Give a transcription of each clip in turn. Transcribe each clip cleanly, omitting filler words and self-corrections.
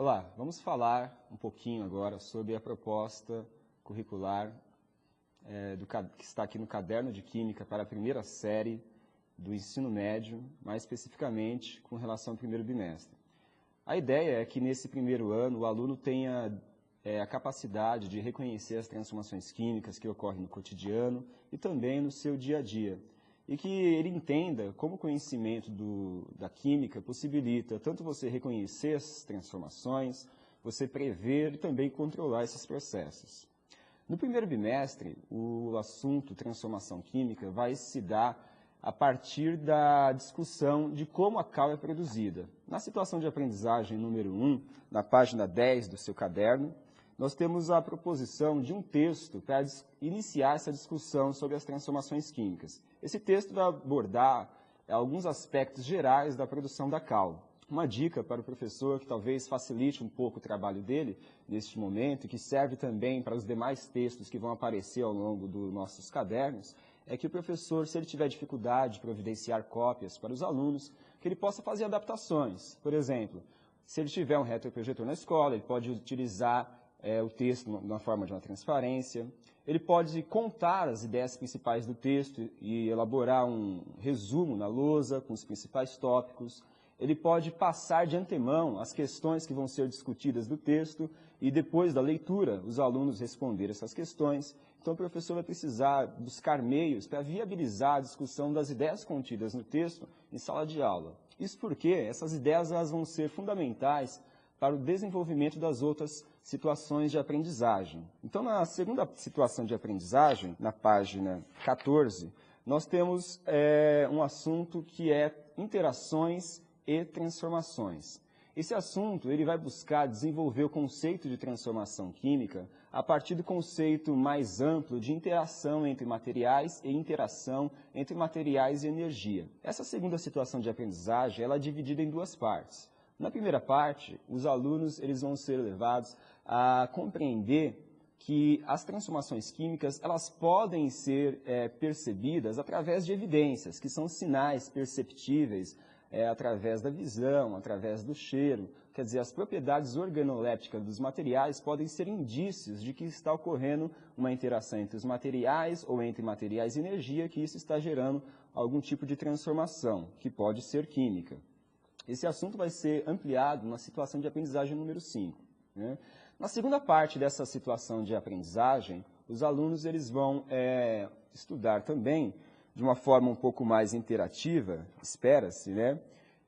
Olá, vamos falar um pouquinho agora sobre a proposta curricular que está aqui no Caderno de Química para a primeira série do ensino médio, mais especificamente com relação ao primeiro bimestre. A ideia é que nesse primeiro ano o aluno tenha a capacidade de reconhecer as transformações químicas que ocorrem no cotidiano e também no seu dia a dia. E que ele entenda como o conhecimento da química possibilita tanto você reconhecer as transformações, você prever e também controlar esses processos. No primeiro bimestre, o assunto transformação química vai se dar a partir da discussão de como a cal é produzida. Na situação de aprendizagem número 1, na página 10 do seu caderno, nós temos a proposição de um texto para iniciar essa discussão sobre as transformações químicas. Esse texto vai abordar alguns aspectos gerais da produção da cal. Uma dica para o professor que talvez facilite um pouco o trabalho dele neste momento e que serve também para os demais textos que vão aparecer ao longo dos nossos cadernos, é que o professor, se ele tiver dificuldade de providenciar cópias para os alunos, que ele possa fazer adaptações. Por exemplo, se ele tiver um retroprojetor na escola, ele pode utilizar o texto na forma de uma transparência. Ele pode contar as ideias principais do texto e elaborar um resumo na lousa com os principais tópicos. Ele pode passar de antemão as questões que vão ser discutidas do texto e depois da leitura os alunos responder essas questões. Então o professor vai precisar buscar meios para viabilizar a discussão das ideias contidas no texto em sala de aula. Isso porque essas ideias elas vão ser fundamentais para o desenvolvimento das outras situações de aprendizagem. Então, na segunda situação de aprendizagem, na página 14, nós temos um assunto que é interações e transformações. Esse assunto ele vai buscar desenvolver o conceito de transformação química a partir do conceito mais amplo de interação entre materiais e interação entre materiais e energia. Essa segunda situação de aprendizagem ela é dividida em duas partes. Na primeira parte, os alunos eles vão ser levados a compreender que as transformações químicas elas podem ser percebidas através de evidências, que são sinais perceptíveis através da visão, através do cheiro. Quer dizer, as propriedades organolépticas dos materiais podem ser indícios de que está ocorrendo uma interação entre os materiais ou entre materiais e energia, que isso está gerando algum tipo de transformação, que pode ser química. Esse assunto vai ser ampliado na situação de aprendizagem número 5. Né? Na segunda parte dessa situação de aprendizagem, os alunos eles vão estudar também, de uma forma um pouco mais interativa, espera-se, né?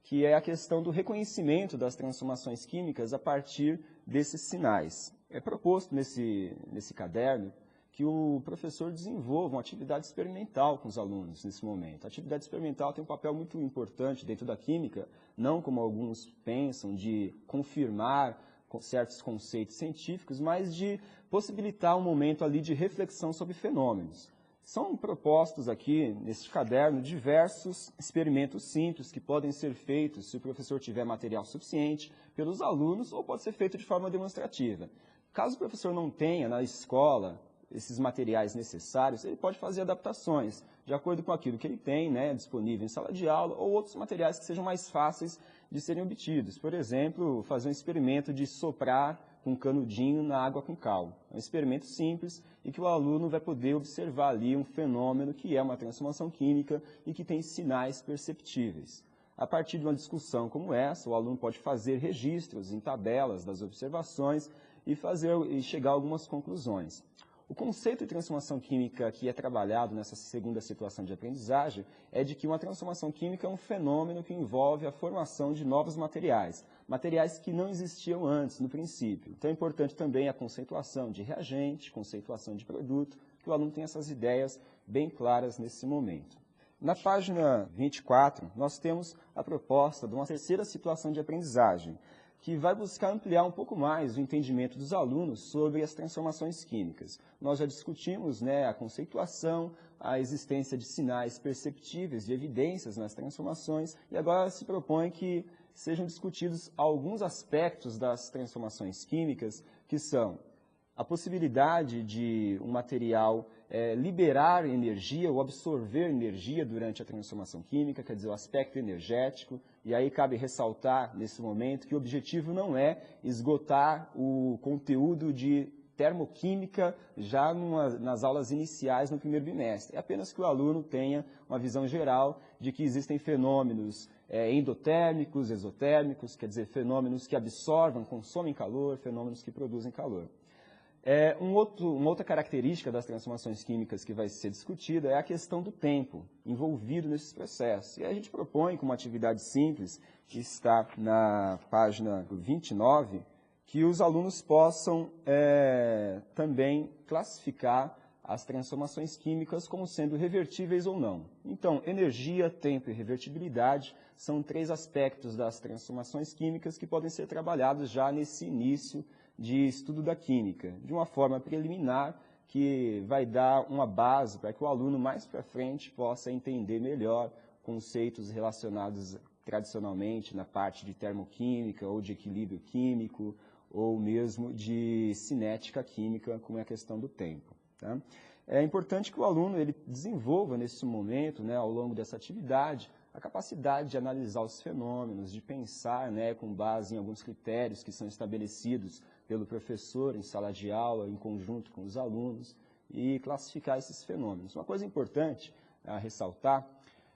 Que é a questão do reconhecimento das transformações químicas a partir desses sinais. É proposto nesse caderno que o professor desenvolva uma atividade experimental com os alunos nesse momento. A atividade experimental tem um papel muito importante dentro da química, não como alguns pensam, de confirmar certos conceitos científicos, mas de possibilitar um momento ali de reflexão sobre fenômenos. São propostos aqui, neste caderno, diversos experimentos simples que podem ser feitos, se o professor tiver material suficiente, pelos alunos, ou pode ser feito de forma demonstrativa. Caso o professor não tenha na escola esses materiais necessários, ele pode fazer adaptações de acordo com aquilo que ele tem disponível em sala de aula ou outros materiais que sejam mais fáceis de serem obtidos. Por exemplo, fazer um experimento de soprar com um canudinho na água com cal. É um experimento simples e que o aluno vai poder observar ali um fenômeno que é uma transformação química e que tem sinais perceptíveis. A partir de uma discussão como essa, o aluno pode fazer registros em tabelas das observações e chegar a algumas conclusões. O conceito de transformação química que é trabalhado nessa segunda situação de aprendizagem é de que uma transformação química é um fenômeno que envolve a formação de novos materiais, materiais que não existiam antes, no princípio. Então é importante também a conceituação de reagente, conceituação de produto, que o aluno tenha essas ideias bem claras nesse momento. Na página 24, nós temos a proposta de uma terceira situação de aprendizagem, que vai buscar ampliar um pouco mais o entendimento dos alunos sobre as transformações químicas. Nós já discutimos a conceituação, a existência de sinais perceptíveis, de evidências nas transformações, e agora se propõe que sejam discutidos alguns aspectos das transformações químicas, que são a possibilidade de um material liberar energia ou absorver energia durante a transformação química, quer dizer, o aspecto energético, e aí cabe ressaltar nesse momento que o objetivo não é esgotar o conteúdo de termoquímica já nas aulas iniciais no primeiro bimestre. É apenas que o aluno tenha uma visão geral de que existem fenômenos endotérmicos, exotérmicos, quer dizer, fenômenos que absorvem, consomem calor, fenômenos que produzem calor. Uma outra característica das transformações químicas que vai ser discutida é a questão do tempo envolvido nesses processos. E a gente propõe, como atividade simples, que está na página 29, que os alunos possam também classificar as transformações químicas como sendo revertíveis ou não. Então, energia, tempo e revertibilidade são 3 aspectos das transformações químicas que podem ser trabalhados já nesse início de estudo da química, de uma forma preliminar que vai dar uma base para que o aluno mais para frente possa entender melhor conceitos relacionados tradicionalmente na parte de termoquímica ou de equilíbrio químico ou mesmo de cinética química, como é a questão do tempo. Tá? É importante que o aluno ele desenvolva nesse momento, ao longo dessa atividade, a capacidade de analisar os fenômenos, de pensar com base em alguns critérios que são estabelecidos pelo professor em sala de aula, em conjunto com os alunos, e classificar esses fenômenos. Uma coisa importante a ressaltar,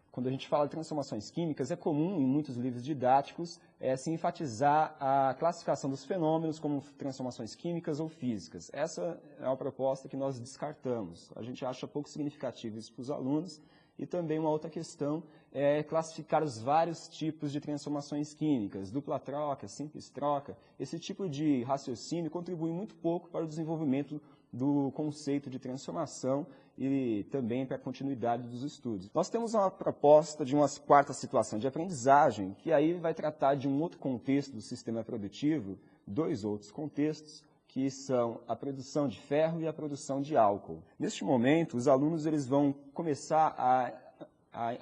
quando a gente fala de transformações químicas, é comum em muitos livros didáticos se enfatizar a classificação dos fenômenos como transformações químicas ou físicas. Essa é uma proposta que nós descartamos. A gente acha pouco significativo isso para os alunos. E também uma outra questão é classificar os vários tipos de transformações químicas, dupla troca, simples troca. Esse tipo de raciocínio contribui muito pouco para o desenvolvimento do conceito de transformação e também para a continuidade dos estudos. Nós temos uma proposta de uma 4ª situação de aprendizagem, que aí vai tratar de um outro contexto do sistema produtivo, 2 outros contextos, que são a produção de ferro e a produção de álcool. Neste momento, os alunos eles vão começar a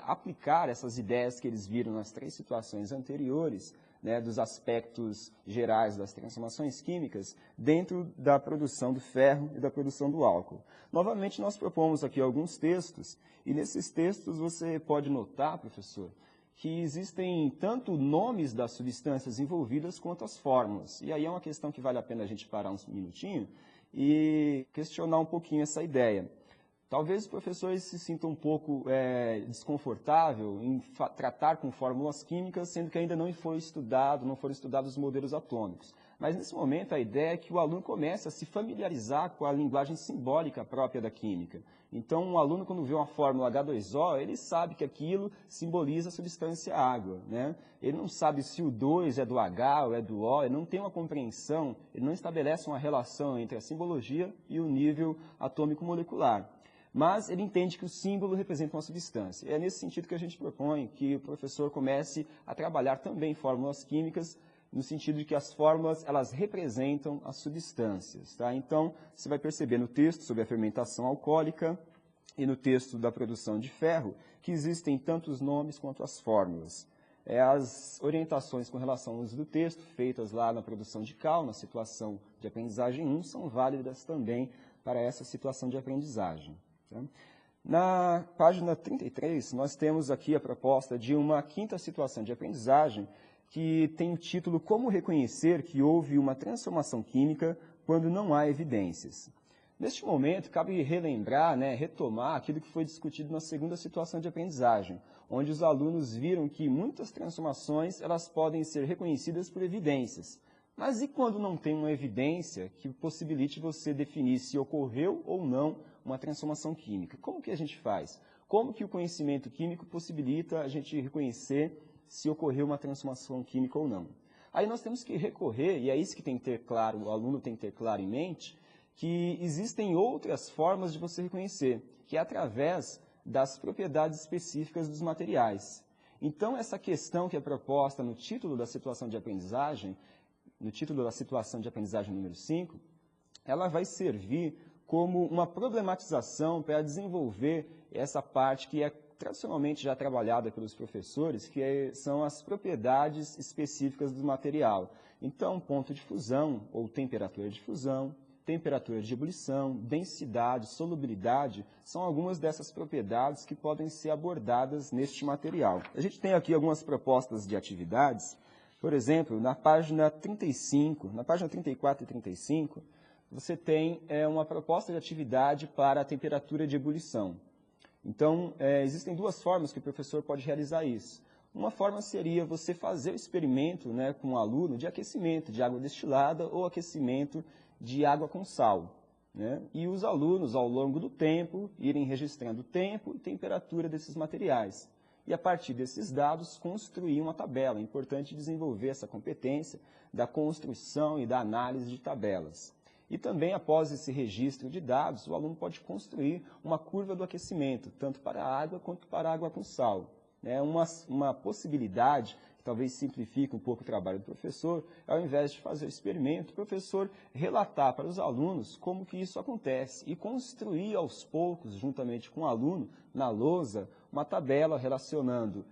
aplicar essas ideias que eles viram nas 3 situações anteriores, dos aspectos gerais das transformações químicas, dentro da produção do ferro e da produção do álcool. Novamente, nós propomos aqui alguns textos, e nesses textos você pode notar, professor, que existem tanto nomes das substâncias envolvidas quanto as fórmulas. E aí é uma questão que vale a pena a gente parar um minutinho e questionar um pouquinho essa ideia. Talvez os professores se sintam um pouco desconfortável em tratar com fórmulas químicas, sendo que ainda não foram estudados os modelos atômicos. Mas, nesse momento, a ideia é que o aluno comece a se familiarizar com a linguagem simbólica própria da química. Então, um aluno, quando vê uma fórmula H2O, ele sabe que aquilo simboliza a substância água. Ele não sabe se o 2 é do H ou é do O, ele não tem uma compreensão, ele não estabelece uma relação entre a simbologia e o nível atômico molecular. Mas ele entende que o símbolo representa uma substância. É nesse sentido que a gente propõe que o professor comece a trabalhar também fórmulas químicas, no sentido de que as fórmulas elas representam as substâncias. Tá? Então, você vai perceber no texto sobre a fermentação alcoólica e no texto da produção de ferro que existem tanto os nomes quanto as fórmulas. As orientações com relação ao uso do texto, feitas lá na produção de cal, na situação de aprendizagem 1, são válidas também para essa situação de aprendizagem. Tá? Na página 33, nós temos aqui a proposta de uma 5ª situação de aprendizagem que tem o título Como reconhecer que houve uma transformação química quando não há evidências. Neste momento, cabe relembrar, retomar aquilo que foi discutido na 2ª situação de aprendizagem, onde os alunos viram que muitas transformações elas podem ser reconhecidas por evidências. Mas e quando não tem uma evidência que possibilite você definir se ocorreu ou não uma transformação química? Como que a gente faz? Como que o conhecimento químico possibilita a gente reconhecer se ocorreu uma transformação química ou não? Aí nós temos que recorrer, e é isso que tem que ter claro, o aluno tem que ter claro em mente, que existem outras formas de você reconhecer, que é através das propriedades específicas dos materiais. Então, essa questão que é proposta no título da situação de aprendizagem, no título da situação de aprendizagem número 5, ela vai servir como uma problematização para desenvolver essa parte que é tradicionalmente já trabalhada pelos professores, que são as propriedades específicas do material. Então, ponto de fusão ou temperatura de fusão, temperatura de ebulição, densidade, solubilidade, são algumas dessas propriedades que podem ser abordadas neste material. A gente tem aqui algumas propostas de atividades. Por exemplo, na página 35, na página 34 e 35, você tem uma proposta de atividade para a temperatura de ebulição. Então, existem duas formas que o professor pode realizar isso. Uma forma seria você fazer o experimento, né, com o aluno de aquecimento de água destilada ou aquecimento de água com sal, né? E os alunos, ao longo do tempo, irem registrando o tempo e temperatura desses materiais. E, a partir desses dados, construir uma tabela. É importante desenvolver essa competência da construção e da análise de tabelas. E também, após esse registro de dados, o aluno pode construir uma curva do aquecimento, tanto para a água quanto para a água com sal. Uma possibilidade, que talvez simplifique um pouco o trabalho do professor, ao invés de fazer o experimento, o professor relatar para os alunos como que isso acontece e construir aos poucos, juntamente com o aluno, na lousa, uma tabela relacionando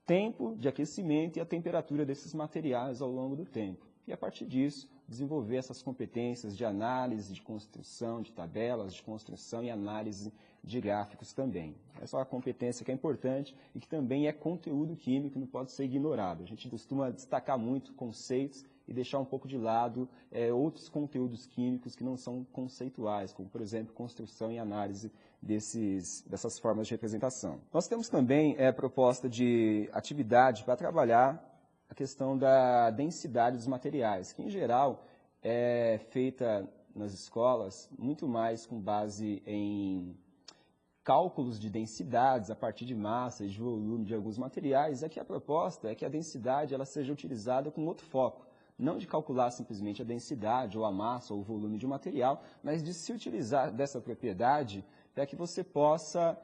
tempo de aquecimento e a temperatura desses materiais ao longo do tempo. E, a partir disso, desenvolver essas competências de análise, de construção de tabelas, de construção e análise de gráficos também. Essa é uma competência que é importante e que também é conteúdo químico, não pode ser ignorado. A gente costuma destacar muito conceitos e deixar um pouco de lado outros conteúdos químicos que não são conceituais, como, por exemplo, construção e análise dessas formas de representação. Nós temos também proposta de atividade para trabalhar a questão da densidade dos materiais, que, em geral, é feita nas escolas muito mais com base em cálculos de densidades a partir de massa e de volume de alguns materiais. Aqui a proposta é que a densidade ela seja utilizada com outro foco, não de calcular simplesmente a densidade ou a massa ou o volume de um material, mas de se utilizar dessa propriedade para que você possa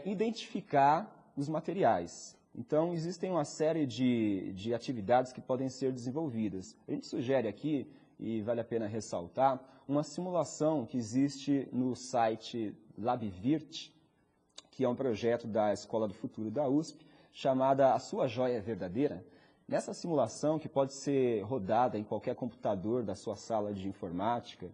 identificar os materiais. Então, existem uma série de atividades que podem ser desenvolvidas. A gente sugere aqui, e vale a pena ressaltar, uma simulação que existe no site LabVirt, que é um projeto da Escola do Futuro da USP, chamada A Sua Joia é Verdadeira. Nessa simulação, que pode ser rodada em qualquer computador da sua sala de informática,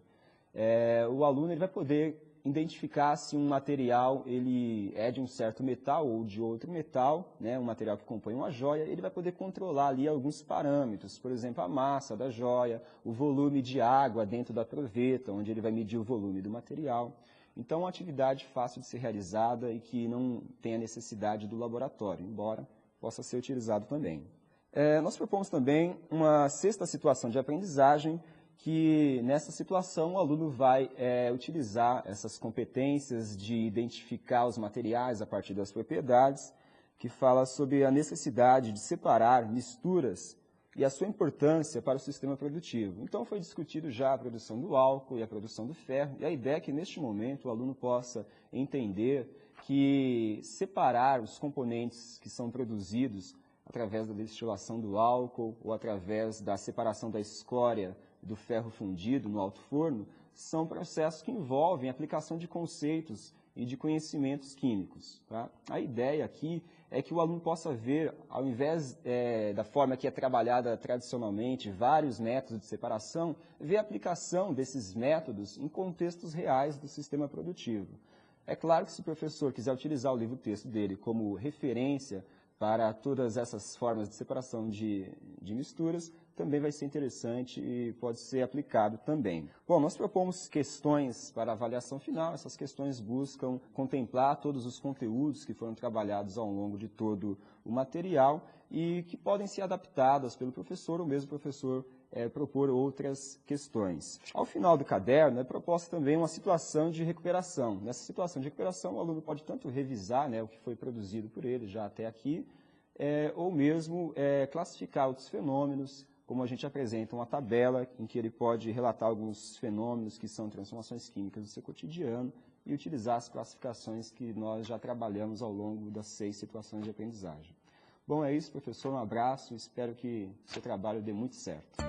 o aluno ele vai poder identificar se um material ele é de um certo metal ou de outro metal, né, um material que compõe uma joia. Ele vai poder controlar ali alguns parâmetros, por exemplo, a massa da joia, o volume de água dentro da proveta, onde ele vai medir o volume do material. Então, uma atividade fácil de ser realizada e que não tem a necessidade do laboratório, embora possa ser utilizado também. Nós propomos também uma sexta situação de aprendizagem, que nessa situação o aluno vai utilizar essas competências de identificar os materiais a partir das propriedades, que fala sobre a necessidade de separar misturas e a sua importância para o sistema produtivo. Então, foi discutido já a produção do álcool e a produção do ferro, e a ideia é que, neste momento, o aluno possa entender que separar os componentes que são produzidos através da destilação do álcool ou através da separação da escória do ferro fundido no alto forno, são processos que envolvem a aplicação de conceitos e de conhecimentos químicos. Tá? A ideia aqui é que o aluno possa ver, ao invés da forma que é trabalhada tradicionalmente, vários métodos de separação, ver a aplicação desses métodos em contextos reais do sistema produtivo. É claro que se o professor quiser utilizar o livro-texto dele como referência para todas essas formas de separação de misturas, também vai ser interessante e pode ser aplicado também. Bom, nós propomos questões para avaliação final. Essas questões buscam contemplar todos os conteúdos que foram trabalhados ao longo de todo o material e que podem ser adaptadas pelo professor ou mesmo o professor propor outras questões. Ao final do caderno é proposta também uma situação de recuperação. Nessa situação de recuperação, o aluno pode tanto revisar o que foi produzido por ele já até aqui, ou mesmo classificar outros fenômenos, como a gente apresenta uma tabela em que ele pode relatar alguns fenômenos que são transformações químicas do seu cotidiano e utilizar as classificações que nós já trabalhamos ao longo das 6 situações de aprendizagem. Bom, é isso, professor. Um abraço. Espero que o seu trabalho dê muito certo.